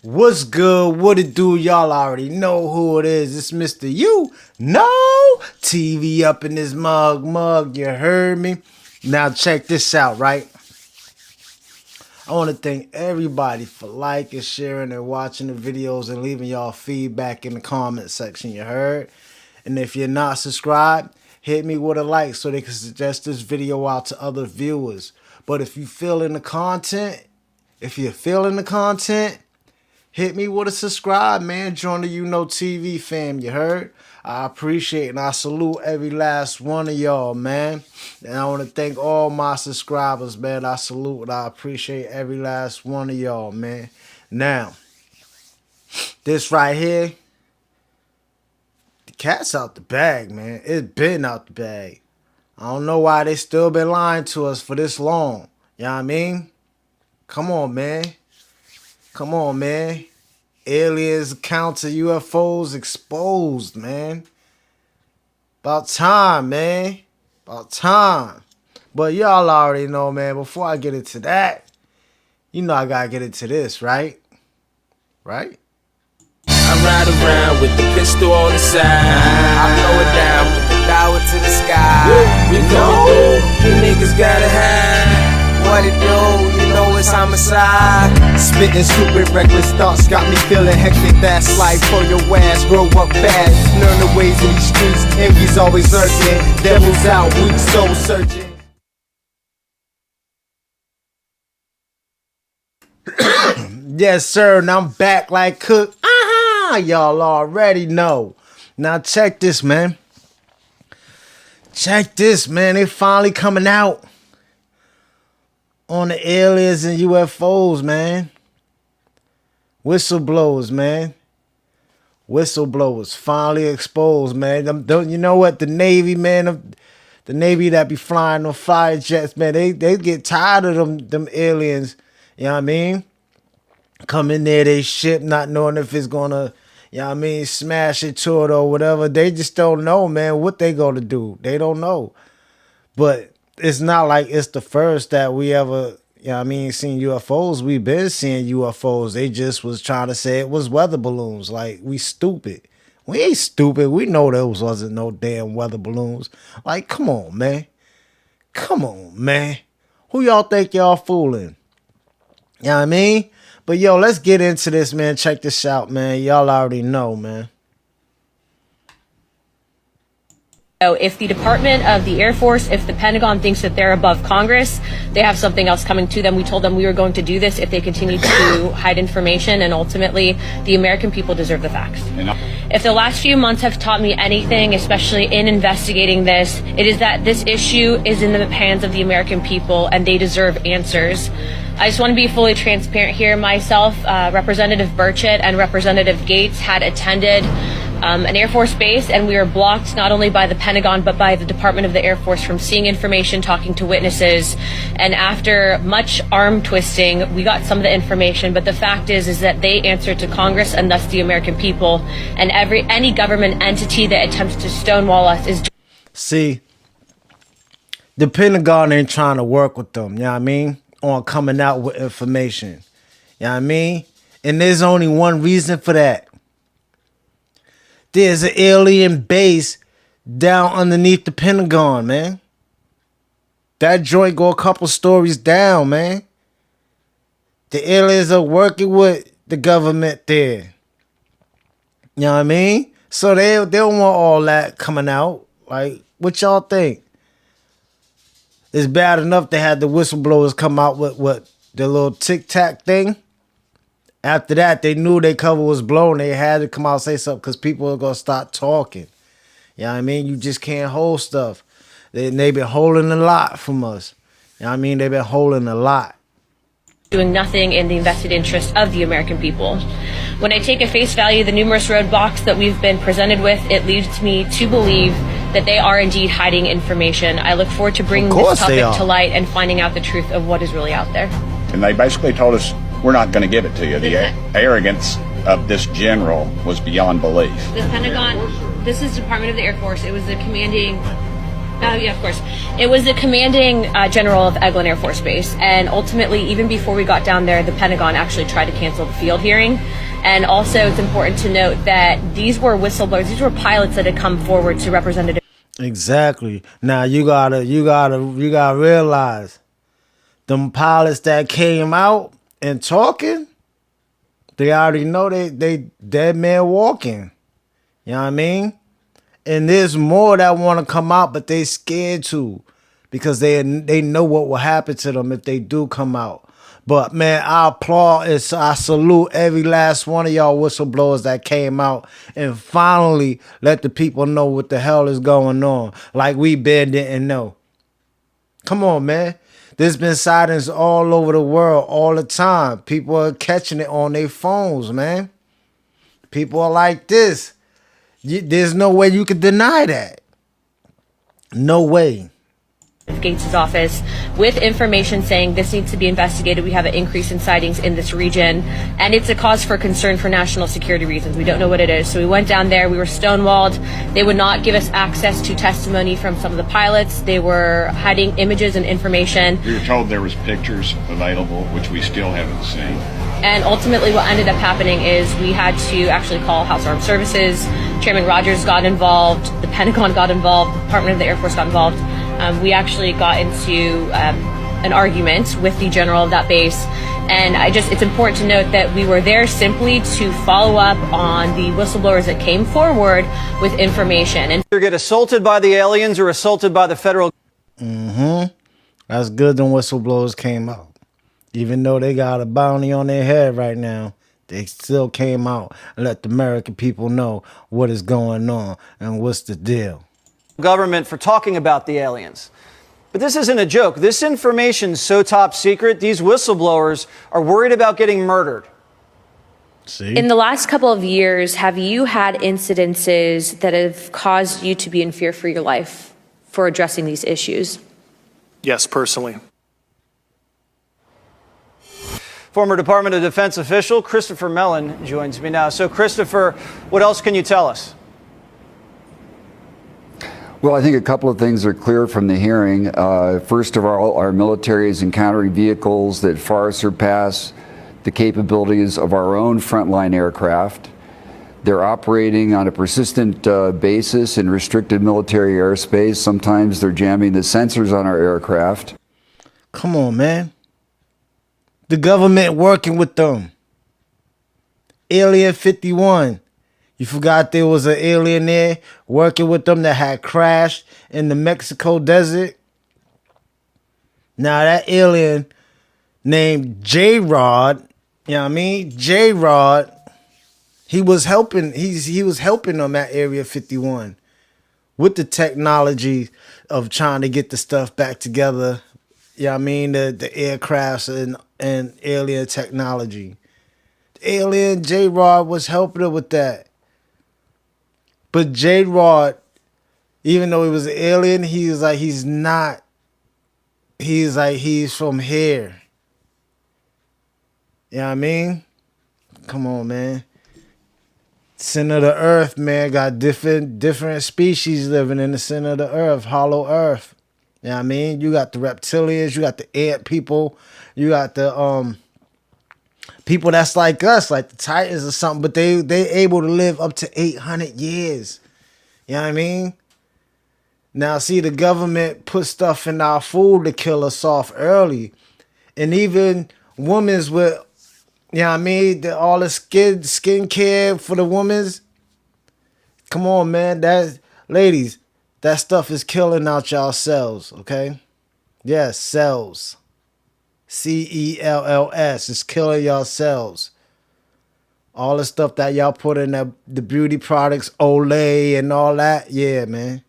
What's good? What it do? Y'all already know who it is. It's Mr. UKNOOo TV up in this mug. You heard me? Now check this out, right? I want to thank everybody for liking, sharing, and watching the videos and leaving y'all feedback in the comment section. You heard? And if you're not subscribed, hit me with a like so they can suggest this video out to other viewers. But if you're feeling the content, hit me with a subscribe, man. Join the UKNOOo TV fam, you heard? I appreciate and I salute every last one of y'all, man. And I want to thank all my subscribers, man. I salute and I appreciate every last one of y'all, man. Now, this right here, the cat's out the bag, man. It's been out the bag. I don't know why they still been lying to us for this long. You know what I mean? Come on, man. Come on, man. Aliens, accounts of UFOs exposed, man. About time, man. About time. But y'all already know, man. Before I get into that, you know I gotta get into this, right? Right? I ride around with the pistol on the side. I throw it down, put the dollar to the sky. We coming through, you niggas gotta hide. What it do, you know it's homicide. Spitting stupid, reckless thoughts got me feeling hectic. That's life for your ass, grow up fast. Learn the ways in these streets, envy's always lurking. Devil's out, we soul searching. Yes, sir, and I'm back like Cook. Y'all already know. Now check this, man. Check this, man. They finally coming out on the aliens and UFOs, man. Whistleblowers, man. Whistleblowers finally exposed, man. Don't you know what? The Navy, man, the Navy that be flying them fire jets, man, they get tired of them aliens. You know what I mean? Come in there, they ship, not knowing if it's gonna, you know what I mean, smash into it or whatever. They just don't know, man, what they gonna do. They don't know. But it's not like it's the first that we ever, you know what I mean, seen UFOs. We've been seeing UFOs. They just was trying to say it was weather balloons. Like, we stupid. We ain't stupid. We know those wasn't no damn weather balloons. Like, come on, man. Come on, man. Who y'all think y'all fooling? You know what I mean? But, yo, let's get into this, man. Check this out, man. Y'all already know, man. So if the Department of the Air Force, if the Pentagon thinks that they're above Congress, they have something else coming to them. We told them we were going to do this if they continue to hide information, and ultimately the American people deserve the facts. If the last few months have taught me anything, especially in investigating this, it is that this issue is in the hands of the American people and they deserve answers. I just want to be fully transparent here. Myself, Representative Burchett and Representative Gates had attended an Air Force base, and we were blocked not only by the Pentagon but by the Department of the Air Force from seeing information, talking to witnesses. And after much arm twisting, we got some of the information, but the fact is that they answer to Congress and thus the American people, and any government entity that attempts to stonewall us is... See, the Pentagon ain't trying to work with them, you know what I mean, on coming out with information. You know what I mean? And there's only one reason for that. There's an alien base down underneath the Pentagon, man. That joint go a couple stories down, man. The aliens are working with the government there. You know what I mean? So they don't want all that coming out. Like, what y'all think? It's bad enough they had the whistleblowers come out with what, the little tic-tac thing. After that, they knew their cover was blown. They had to come out and say something because people are going to start talking. You know what I mean? You just can't hold stuff. They been holding a lot from us. You know what I mean? They've been holding a lot. Doing nothing in the invested interest of the American people. When I take at face value the numerous roadblocks that we've been presented with, it leads me to believe that they are indeed hiding information. I look forward to bringing this topic to light and finding out the truth of what is really out there. And they basically told us, we're not going to give it to you. The arrogance of this general was beyond belief. The Pentagon, this is Department of the Air Force. It was the commanding Yeah, of course. It was the commanding general of Eglin Air Force Base. And ultimately, even before we got down there, the Pentagon actually tried to cancel the field hearing. And also, it's important to note that these were whistleblowers. These were pilots that had come forward to representative. Exactly. Now you gotta realize them pilots that came out and talking, they already know they dead man walking. You know what I mean? And there's more that want to come out, but they scared to, because they know what will happen to them if they do come out. But man, I applaud and I salute every last one of y'all whistleblowers that came out and finally let the people know what the hell is going on, like we been didn't know. Come on, man. There's been sightings all over the world all the time. People are catching it on their phones, man. People are like this. There's no way you could deny that. No way. Gates' office with information saying this needs to be investigated. We have an increase in sightings in this region, and it's a cause for concern for national security reasons. We don't know what it is. So we went down there. We were stonewalled. They would not give us access to testimony from some of the pilots. They were hiding images and information. We were told there was pictures available, which we still haven't seen. And ultimately what ended up happening is we had to actually call House Armed Services. Chairman Rogers got involved. The Pentagon got involved. The Department of the Air Force got involved. We actually got into an argument with the general of that base. And it's important to note that we were there simply to follow up on the whistleblowers that came forward with information. And either get assaulted by the aliens or assaulted by the federal. That's good them whistleblowers came out. Even though they got a bounty on their head right now, they still came out and let the American people know what is going on and what's the deal. Government for talking about the aliens. But this isn't a joke. This information's so top secret, these whistleblowers are worried about getting murdered. See? In the last couple of years, have you had incidences that have caused you to be in fear for your life for addressing these issues? Yes, personally. Former Department of Defense official Christopher Mellon joins me now. So, Christopher, what else can you tell us? Well, I think a couple of things are clear from the hearing. First of all, our military is encountering vehicles that far surpass the capabilities of our own frontline aircraft. They're operating on a persistent basis in restricted military airspace. Sometimes they're jamming the sensors on our aircraft. Come on, man. The government working with them. Alien 51. You forgot there was an alien there working with them that had crashed in the Mexico desert? Now that alien named J-Rod, you know what I mean? J-Rod, he was helping them at Area 51 with the technology of trying to get the stuff back together. You know what I mean? The aircrafts and alien technology. The alien J-Rod was helping her with that. But J-Rod, even though he was an alien, he's not. He's from here. You know what I mean? Come on, man. Center of the earth, man, got different species living in the center of the earth, hollow earth. You know what I mean? You got the reptilians, you got the ant people, you got the people that's like us, like the Titans or something, but they able to live up to 800 years. You know what I mean? Now, see, the government put stuff in our food to kill us off early. And even women's with, you know what I mean, all the skin care for the women's. Come on, man. Ladies, that stuff is killing out y'all cells, okay? Yes, cells. cells. It's killing y'all cells. All the stuff that y'all put in the beauty products, Olay and all that. Yeah, man.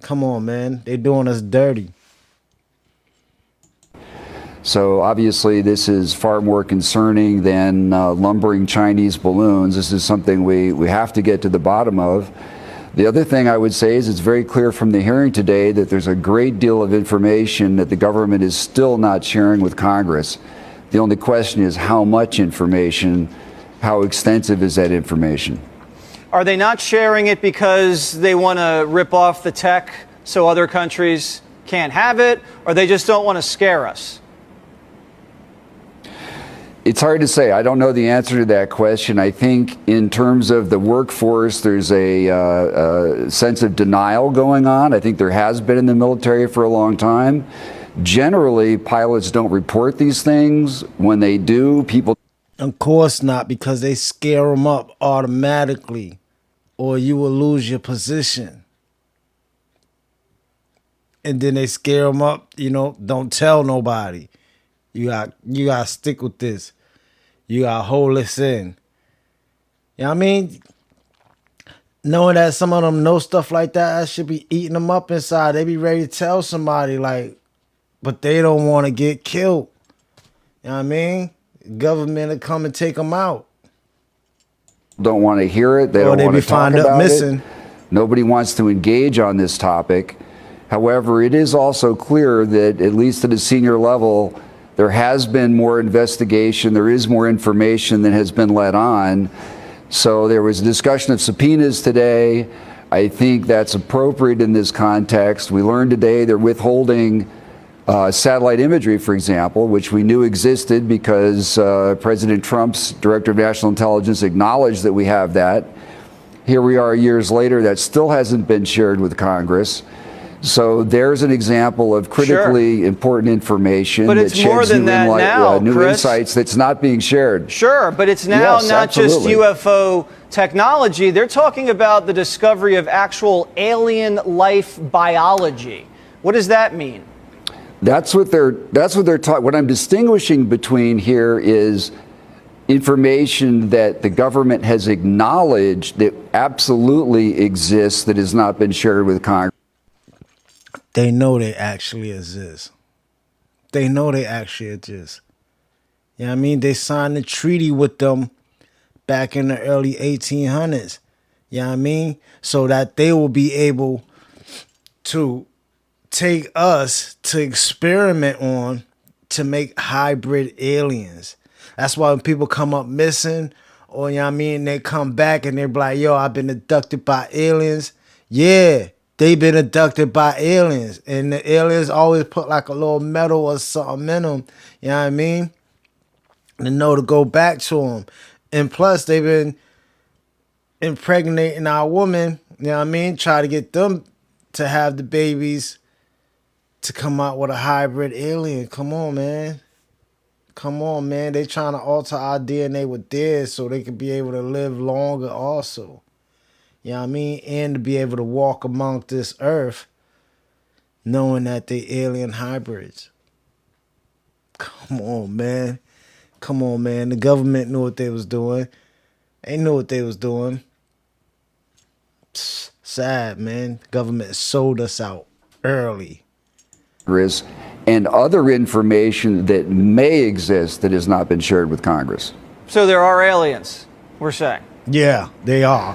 Come on, man. They doing us dirty. So obviously this is far more concerning than lumbering Chinese balloons. This is something we have to get to the bottom of. The other thing I would say is it's very clear from the hearing today that there's a great deal of information that the government is still not sharing with Congress. The only question is how much information, how extensive is that information? Are they not sharing it because they want to rip off the tech so other countries can't have it, or they just don't want to scare us? It's hard to say. I don't know the answer to that question. I think in terms of the workforce, there's a sense of denial going on. I think there has been in the military for a long time. Generally, pilots don't report these things. When they do, people... Of course not, because they scare them up automatically, or you will lose your position. And then they scare them up, you know, don't tell nobody. You got to stick with this. You got to hold this in. You know what I mean? Knowing that some of them know stuff like that, that should be eating them up inside. They be ready to tell somebody, like, but they don't want to get killed. You know what I mean? Government will come and take them out. Don't want to hear it. They don't want to talk about it. Nobody wants to engage on this topic. However, it is also clear that, at least at a senior level, there has been more investigation. There is more information than has been let on. So there was a discussion of subpoenas today. I think that's appropriate in this context. We learned today they're withholding satellite imagery, for example, which we knew existed because President Trump's Director of National Intelligence acknowledged that we have that. Here we are years later, that still hasn't been shared with Congress. So there's an example of critically important information but it's that more sheds than that now, new Chris. Insights that's not being shared. Sure, but it's now Yes, not absolutely. just UFO technology. They're talking about the discovery of actual alien life biology. What does that mean? That's what they're talking. What I'm distinguishing between here is information that the government has acknowledged that absolutely exists that has not been shared with Congress. They know they actually exist. They know they actually exist. You know what I mean? They signed a treaty with them back in the early 1800s. You know what I mean? So that they will be able to take us to experiment on to make hybrid aliens. That's why when people come up missing, or you know what I mean, they come back and they're like, yo, I've been abducted by aliens. Yeah, they've been abducted by aliens. And the aliens always put like a little metal or something in them. You know what I mean? To know to go back to them. And plus, they've been impregnating our women. You know what I mean? Try to get them to have the babies to come out with a hybrid alien. Come on, man. Come on, man. They trying to alter our DNA with theirs so they can be able to live longer also. You know what I mean? And to be able to walk among this earth knowing that they alien hybrids. Come on, man. Come on, man. The government knew what they was doing. They knew what they was doing. Sad, man. The government sold us out early. And other information that may exist that has not been shared with Congress. So there are aliens, we're saying. Yeah, they are.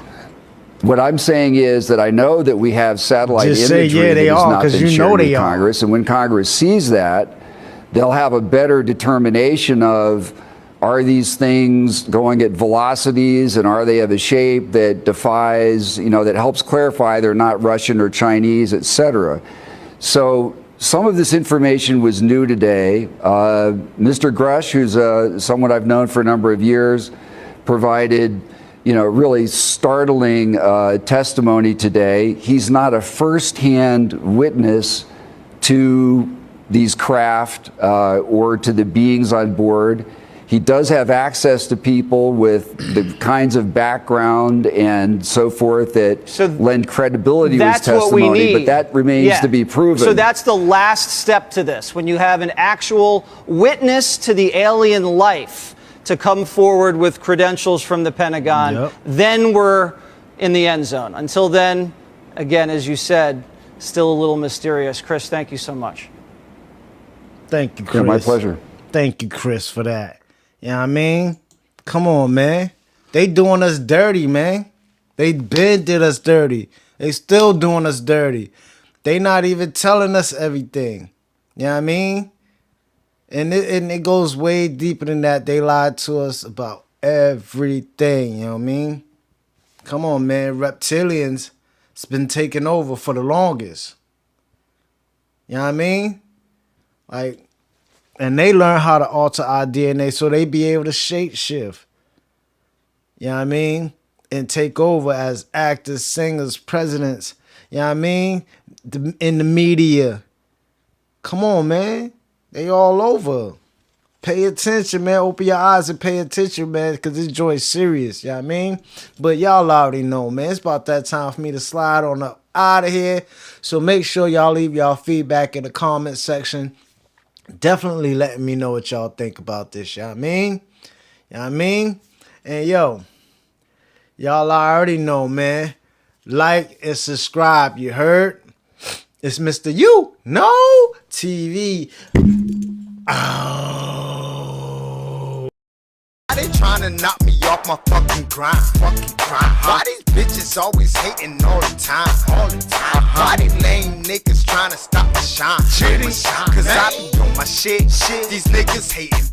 What I'm saying is that I know that we have satellite imagery that has not been shared with Congress. And when Congress sees that, they'll have a better determination of, are these things going at velocities and are they of a shape that defies, you know, that helps clarify they're not Russian or Chinese, etc. So some of this information was new today. Mr. Grush, who's someone I've known for a number of years, provided, you know, really startling testimony today. He's not a first-hand witness to these craft or to the beings on board. He does have access to people with the kinds of background and so forth that lend credibility to his testimony, but that remains to be proven. So that's the last step to this, when you have an actual witness to the alien life to come forward with credentials from the Pentagon, then we're in the end zone. Until then, again, as you said, still a little mysterious. Chris, thank you so much. Thank you, Chris. Yeah, my pleasure. Thank you, Chris, for that. You know what I mean? Come on, man. They doing us dirty, man. They been did us dirty. They still doing us dirty. They not even telling us everything. You know what I mean? And it goes way deeper than that. They lied to us about everything. You know what I mean? Come on, man. Reptilians, it's been taking over for the longest. You know what I mean? Like, and they learn how to alter our DNA so they be able to shape shift. You know what I mean? And take over as actors, singers, presidents. You know what I mean? In the media. Come on, man. They all over. Pay attention, man. Open your eyes and pay attention, man, because this joint's serious. You know what I mean? But y'all already know, man. It's about that time for me to slide on up out of here. So make sure y'all leave y'all feedback in the comment section. Definitely letting me know what y'all think about this. You know what I mean? You know what I mean? And yo, y'all already know, man. Like and subscribe. You heard? It's Mr. UKNOOo TV. Oh. Why they tryna knock me off my fucking grind? Why these bitches always hating all the time? Why these lame niggas tryna stop the shine? Cause I be on my shit. These niggas hating.